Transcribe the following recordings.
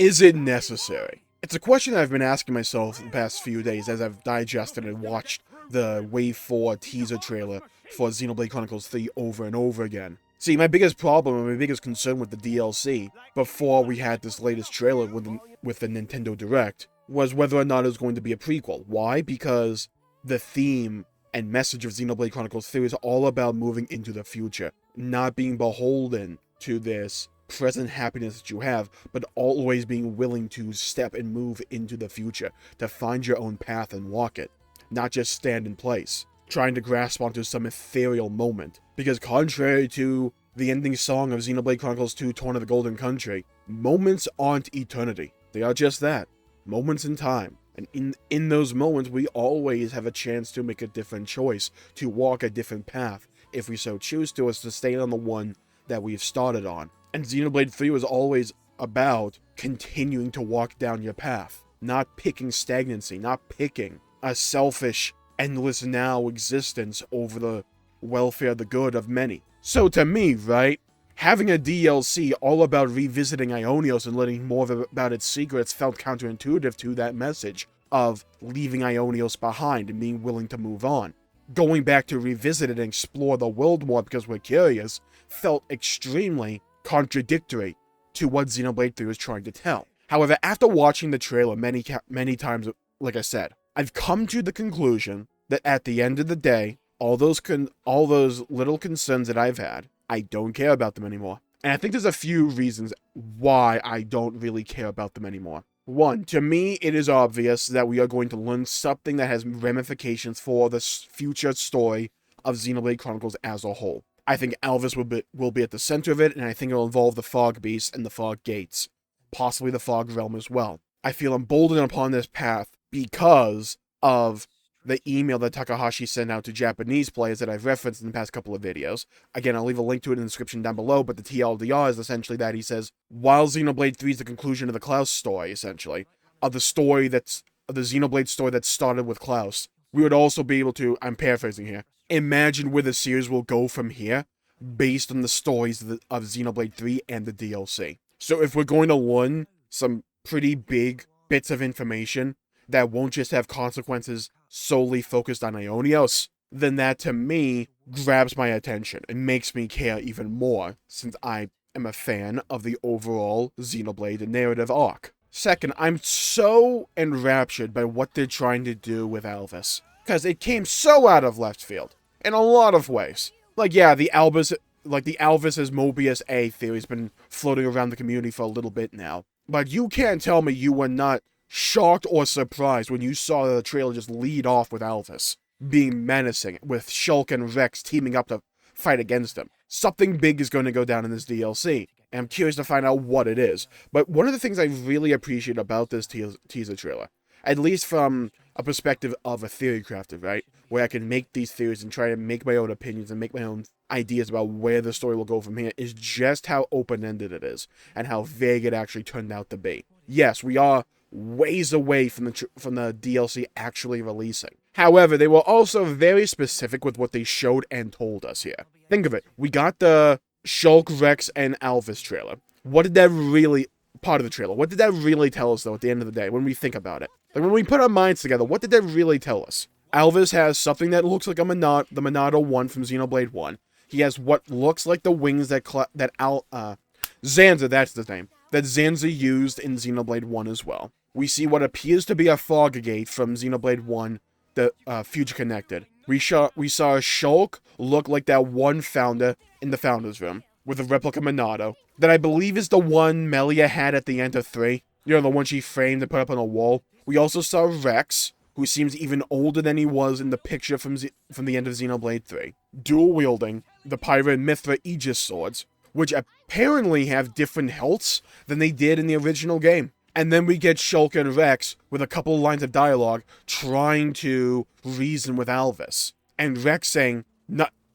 Is it necessary? It's a question that I've been asking myself the past few days as I've digested and watched the Wave 4 teaser trailer for Xenoblade Chronicles 3 over and over again. See, my biggest problem and my biggest concern with the DLC, before we had this latest trailer with the Nintendo Direct, was whether or not it was going to be a prequel. Why? Because the theme and message of Xenoblade Chronicles 3 is all about moving into the future, not being beholden to this present happiness that you have, but always being willing to step and move into the future, to find your own path and walk it, not just stand in place, trying to grasp onto some ethereal moment. Because contrary to the ending song of Xenoblade Chronicles 2, Torn of the Golden Country, moments aren't eternity. They are just that, moments in time. And in those moments, we always have a chance to make a different choice, to walk a different path, if we so choose to, as to stay on the one that we've started on. And Xenoblade 3 was always about continuing to walk down your path, not picking stagnancy, not picking a selfish, endless now existence over the welfare, the good of many. So to me, right, having a DLC all about revisiting Ionios and learning more about its secrets felt counterintuitive to that message of leaving Ionios behind and being willing to move on. Going back to revisit it and explore the world more because we're curious felt extremely contradictory to what Xenoblade 3 was trying to tell. However, after watching the trailer many times, like I said, I've come to the conclusion that at the end of the day, all those little concerns that I've had, I don't care about them anymore. And I think there's a few reasons why I don't really care about them anymore. One, to me, it is obvious that we are going to learn something that has ramifications for the future story of Xenoblade Chronicles as a whole. I think Alvis will be at the center of it, and I think it'll involve the Fog Beast and the Fog Gates. Possibly the Fog Realm as well. I feel emboldened upon this path because of the email that Takahashi sent out to Japanese players that I've referenced in the past couple of videos. Again, I'll leave a link to it in the description down below, but the TLDR is essentially that he says, while Xenoblade 3 is the conclusion of the Klaus story, essentially, of the Xenoblade story that started with Klaus, we would also be able to, I'm paraphrasing here, imagine where the series will go from here based on the stories of Xenoblade 3 and the DLC. So if we're going to learn some pretty big bits of information that won't just have consequences solely focused on Ionios, then that to me grabs my attention and makes me care even more, since I am a fan of the overall Xenoblade narrative arc. Second, I'm so enraptured by what they're trying to do with Alvis, because it came so out of left field in a lot of ways. Like, yeah, the Alvis as Mobius A theory has been floating around the community for a little bit now, but you can't tell me you were not shocked or surprised when you saw the trailer just lead off with Alvis being menacing, with Shulk and Rex teaming up to fight against him. Something big is going to go down in this DLC, and I'm curious to find out what it is. But one of the things I really appreciate about this teaser trailer, at least from a perspective of a theory crafter, right, where I can make these theories and try to make my own opinions and make my own ideas about where the story will go from here, is just how open-ended it is, and how vague it actually turned out to be. Yes, we are ways away from the DLC actually releasing. However, they were also very specific with what they showed and told us here. Think of it. We got the Shulk, Rex, and Alvis trailer. What did that really... part of the trailer. What did that really tell us, though, at the end of the day, when we think about it? Like, when we put our minds together, what did that really tell us? Alvis has something that looks like the Monado 1 from Xenoblade 1. He has what looks like the wings Zanza, that's the name, that Zanza used in Xenoblade 1 as well. We see what appears to be a Fog Gate from Xenoblade 1, the Future Connected. We saw Shulk look like that one founder in the Founder's Room, with a replica Monado, that I believe is the one Melia had at the end of 3. You know, the one she framed and put up on a wall. We also saw Rex, who seems even older than he was in the picture from the end of Xenoblade 3. Dual-wielding the Pyra and Mithra Aegis swords, which apparently have different hilts than they did in the original game. And then we get Shulk and Rex with a couple lines of dialogue trying to reason with Alvis. And Rex saying,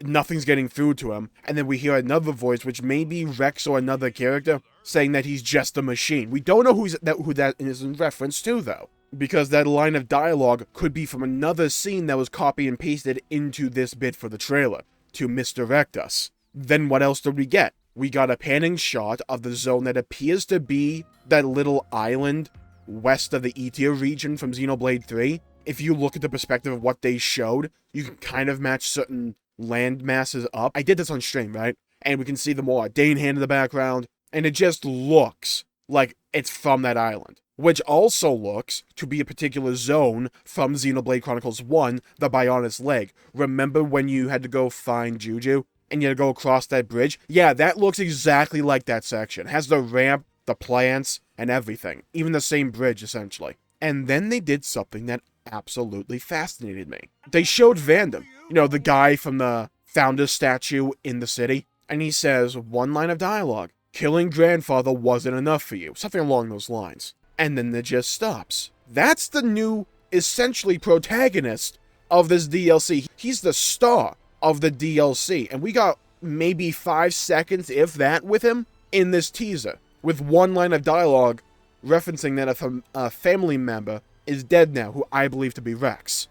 nothing's getting through to him. And then we hear another voice, which may be Rex or another character, saying that he's just a machine. We don't know who that is in reference to, though, because that line of dialogue could be from another scene that was copied and pasted into this bit for the trailer to misdirect us. Then what else did we get? we got a panning shot of the zone that appears to be that little island west of the Etia region from Xenoblade 3. If you look at the perspective of what they showed, you can kind of match certain land masses up. I did this on stream, right? And we can see the more Dane hand in the background, and it just looks like it's from that island. Which also looks to be a particular zone from Xenoblade Chronicles 1, the Bionis Leg. Remember when you had to go find Juju, and you had to go across that bridge? Yeah, that looks exactly like that section. It has the ramp, the plants, and everything. Even the same bridge, essentially. And then they did something that absolutely fascinated me. They showed Vandham, you know, the guy from the founder statue in the city, and he says one line of dialogue: killing grandfather wasn't enough for you. Something along those lines. And then it just stops. That's the new, essentially, protagonist of this DLC. He's the star of the DLC. And we got maybe 5 seconds, if that, with him in this teaser, with one line of dialogue referencing that a family member is dead now, who I believe to be Rex.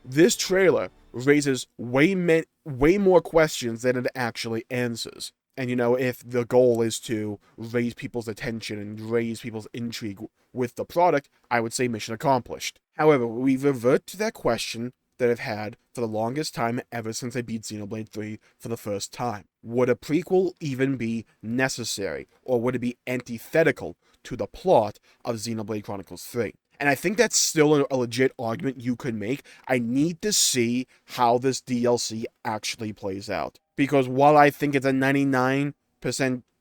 This trailer raises way more questions than it actually answers. And, you know, if the goal is to raise people's attention and raise people's intrigue with the product, I would say mission accomplished. However, we revert to that question that I've had for the longest time ever since I beat Xenoblade 3 for the first time. Would a prequel even be necessary, or would it be antithetical to the plot of Xenoblade Chronicles 3? And I think that's still a legit argument you could make. I need to see how this DLC actually plays out. Because while I think it's a 99%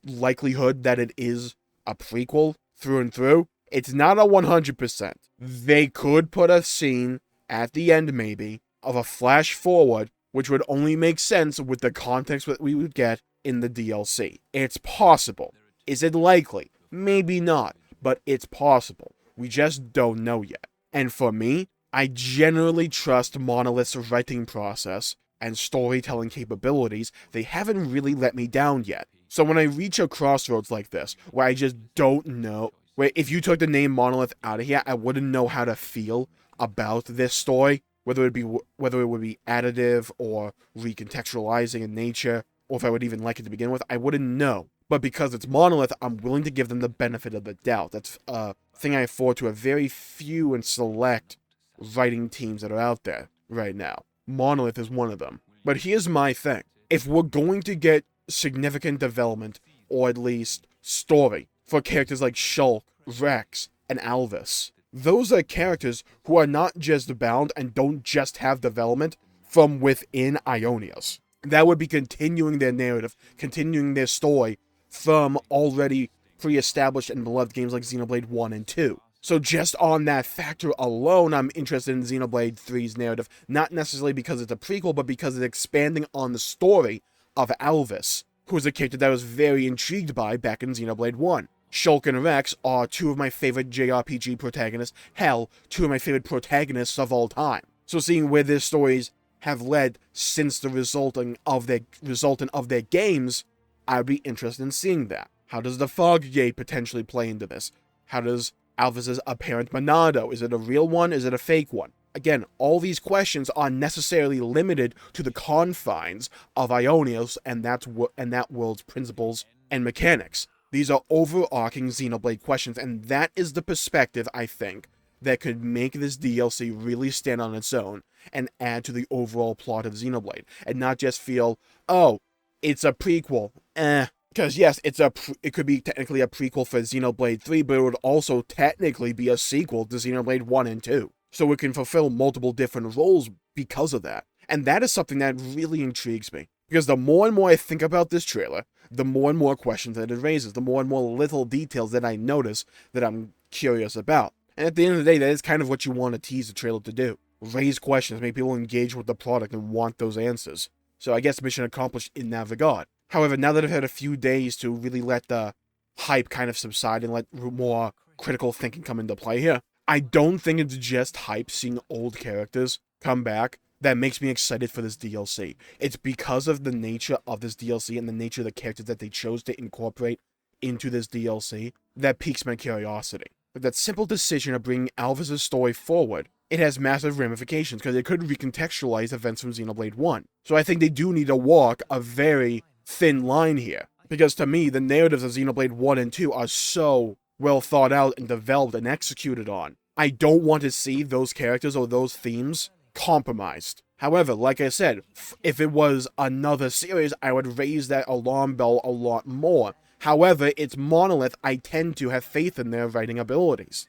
likelihood that it is a prequel through and through, it's not a 100%. They could put a scene at the end, maybe, of a flash forward, which would only make sense with the context that we would get in the DLC. It's possible. Is it likely? Maybe not, but it's possible. We just don't know yet. And for me, I generally trust Monolith's writing process and storytelling capabilities. They haven't really let me down yet. So when I reach a crossroads like this, where I just don't know, where if you took the name Monolith out of here, I wouldn't know how to feel about this story, whether it would be additive or recontextualizing in nature, or if I would even like it to begin with, I wouldn't know. But because it's Monolith, I'm willing to give them the benefit of the doubt. That's a thing I afford to a very few and select writing teams that are out there right now. Monolith is one of them. But here's my thing. If we're going to get significant development, or at least story, for characters like Shulk, Rex, and Alvis, those are characters who are not just bound and don't just have development from within Ionia's. That would be continuing their narrative, continuing their story from already pre-established and beloved games like Xenoblade 1 and 2. So just on that factor alone, I'm interested in Xenoblade 3's narrative, not necessarily because it's a prequel, but because it's expanding on the story of Alvis, who is a character that I was very intrigued by back in Xenoblade 1. Shulk and Rex are two of my favorite JRPG protagonists, hell, two of my favorite protagonists of all time. So seeing where their stories have led since the resultant of their games, I'd be interested in seeing that. How does the Fog Gate potentially play into this? How does Alvis's apparent Monado, is it a real one? Is it a fake one? Again, all these questions are necessarily limited to the confines of Ionios and that world's principles and mechanics. These are overarching Xenoblade questions, and that is the perspective, I think, that could make this DLC really stand on its own and add to the overall plot of Xenoblade, and not just feel, oh, it's a prequel, Because yes, it could be technically a prequel for Xenoblade 3, but it would also technically be a sequel to Xenoblade 1 and 2. So it can fulfill multiple different roles because of that. And that is something that really intrigues me. Because the more and more I think about this trailer, the more and more questions that it raises, the more and more little details that I notice that I'm curious about. And at the end of the day, that is kind of what you want to tease a trailer to do. Raise questions, make people engage with the product and want those answers. So I guess mission accomplished in that regard. However, now that I've had a few days to really let the hype kind of subside and let more critical thinking come into play here, I don't think it's just hype seeing old characters come back that makes me excited for this DLC. It's because of the nature of this DLC and the nature of the characters that they chose to incorporate into this DLC that piques my curiosity. But that simple decision of bringing Alvis' story forward, it has massive ramifications because it could recontextualize events from Xenoblade 1. So I think they do need to walk a very thin line here. Because to me, the narratives of Xenoblade 1 and 2 are so well thought out and developed and executed on. I don't want to see those characters or those themes compromised. However, like I said, if it was another series, I would raise that alarm bell a lot more. However, it's Monolith. I tend to have faith in their writing abilities.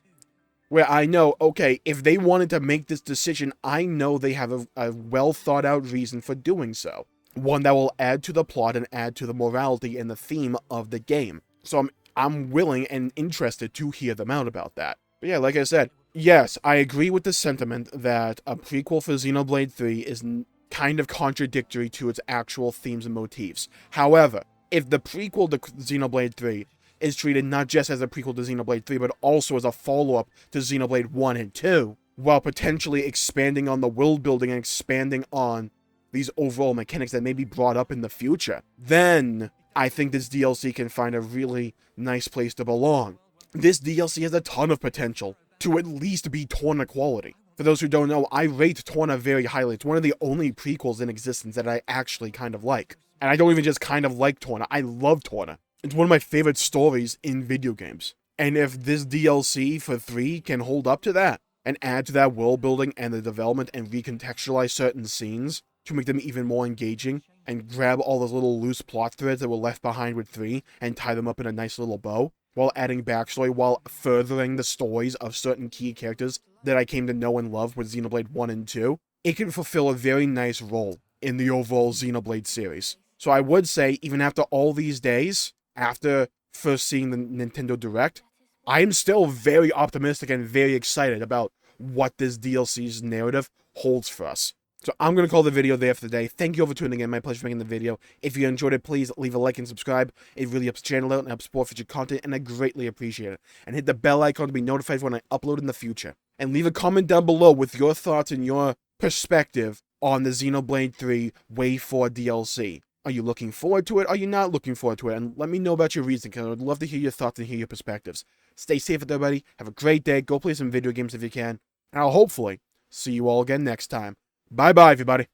Where I know, okay, if they wanted to make this decision, I know they have a well thought out reason for doing so. One that will add to the plot and add to the morality and the theme of the game. So I'm willing and interested to hear them out about that. But yeah, like I said, yes, I agree with the sentiment that a prequel for Xenoblade 3 is kind of contradictory to its actual themes and motifs. However, if the prequel to Xenoblade 3 is treated not just as a prequel to Xenoblade 3, but also as a follow-up to Xenoblade 1 and 2, while potentially expanding on the world building and expanding on these overall mechanics that may be brought up in the future, then I think this DLC can find a really nice place to belong. This DLC has a ton of potential to at least be Torna quality. For those who don't know, I rate Torna very highly. It's one of the only prequels in existence that I actually kind of like. And I don't even just kind of like Torna, I love Torna. It's one of my favorite stories in video games. And if this DLC for 3 can hold up to that, and add to that world building and the development and recontextualize certain scenes to make them even more engaging, and grab all those little loose plot threads that were left behind with 3 and tie them up in a nice little bow, while adding backstory, while furthering the stories of certain key characters that I came to know and love with Xenoblade 1 and 2, it can fulfill a very nice role in the overall Xenoblade series. So I would say, even after all these days, after first seeing the Nintendo Direct, I am still very optimistic and very excited about what this DLC's narrative holds for us. So I'm going to call the video there for today. Thank you all for tuning in. My pleasure for making the video. If you enjoyed it, please leave a like and subscribe. It really helps the channel out and helps support future content, and I greatly appreciate it. And hit the bell icon to be notified when I upload in the future. And leave a comment down below with your thoughts and your perspective on the Xenoblade 3 Wave 4 DLC. Are you looking forward to it? Are you not looking forward to it? And let me know about your reason, because I would love to hear your thoughts and hear your perspectives. Stay safe with everybody. Have a great day. Go play some video games if you can. And I'll hopefully see you all again next time. Bye-bye, everybody.